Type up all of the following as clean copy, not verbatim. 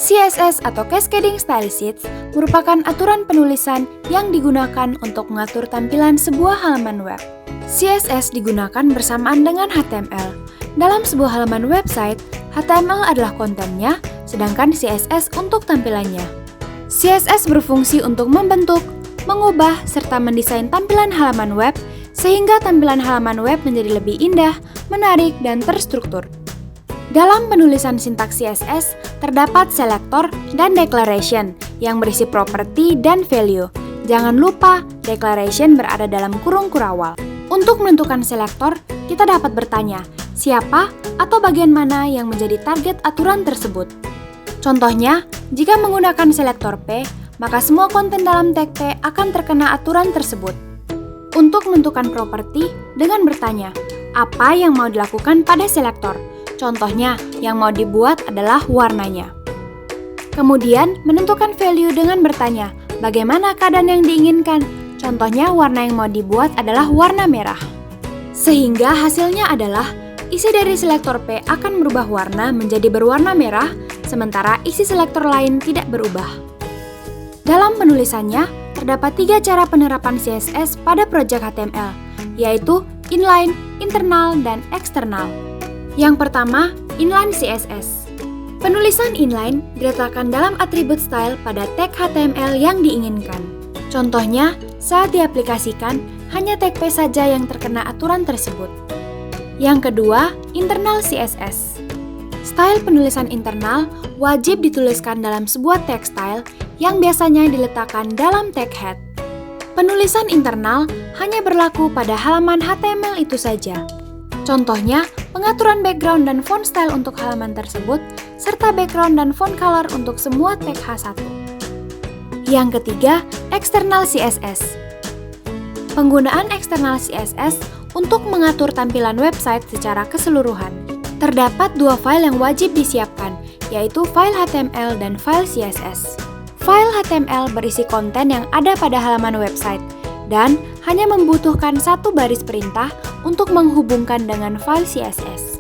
CSS atau Cascading Style Sheets merupakan aturan penulisan yang digunakan untuk mengatur tampilan sebuah halaman web. CSS digunakan bersamaan dengan HTML. Dalam sebuah halaman website, HTML adalah kontennya, sedangkan CSS untuk tampilannya. CSS berfungsi untuk membentuk, mengubah, serta mendesain tampilan halaman web, sehingga tampilan halaman web menjadi lebih indah, menarik, dan terstruktur. Dalam penulisan sintaks CSS, terdapat selector dan declaration yang berisi properti dan value. Jangan lupa, declaration berada dalam kurung kurawal. Untuk menentukan selector, kita dapat bertanya, siapa atau bagian mana yang menjadi target aturan tersebut. Contohnya, jika menggunakan selektor P, maka semua konten dalam tag P akan terkena aturan tersebut. Untuk menentukan properti, dengan bertanya, apa yang mau dilakukan pada selektor? Contohnya, yang mau dibuat adalah warnanya. Kemudian, menentukan value dengan bertanya, bagaimana keadaan yang diinginkan? Contohnya, warna yang mau dibuat adalah warna merah. Sehingga hasilnya adalah, isi dari selektor P akan berubah warna menjadi berwarna merah, sementara isi selektor lain tidak berubah. Dalam penulisannya, terdapat 3 cara penerapan CSS pada project HTML, yaitu inline, internal, dan eksternal. Yang pertama, inline CSS. Penulisan inline diletakkan dalam atribut style pada tag HTML yang diinginkan. Contohnya, saat diaplikasikan, hanya tag P saja yang terkena aturan tersebut. Yang kedua, internal CSS. Style penulisan internal wajib dituliskan dalam sebuah tag style yang biasanya diletakkan dalam tag head. Penulisan internal hanya berlaku pada halaman HTML itu saja. Contohnya, pengaturan background dan font style untuk halaman tersebut, serta background dan font color untuk semua tag H1. Yang ketiga, external CSS. Penggunaan external CSS untuk mengatur tampilan website secara keseluruhan. Terdapat 2 file yang wajib disiapkan, yaitu file HTML dan file CSS. File HTML berisi konten yang ada pada halaman website, dan hanya membutuhkan 1 baris perintah untuk menghubungkan dengan file CSS.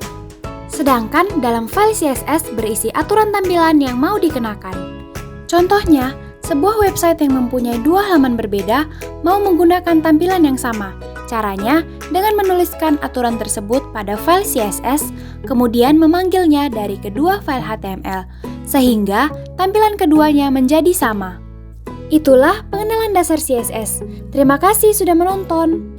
Sedangkan dalam file CSS berisi aturan tampilan yang mau dikenakan. Contohnya, sebuah website yang mempunyai 2 halaman berbeda mau menggunakan tampilan yang sama. Caranya dengan menuliskan aturan tersebut pada file CSS, kemudian memanggilnya dari kedua file HTML, sehingga tampilan keduanya menjadi sama. Itulah pengenalan dasar CSS. Terima kasih sudah menonton.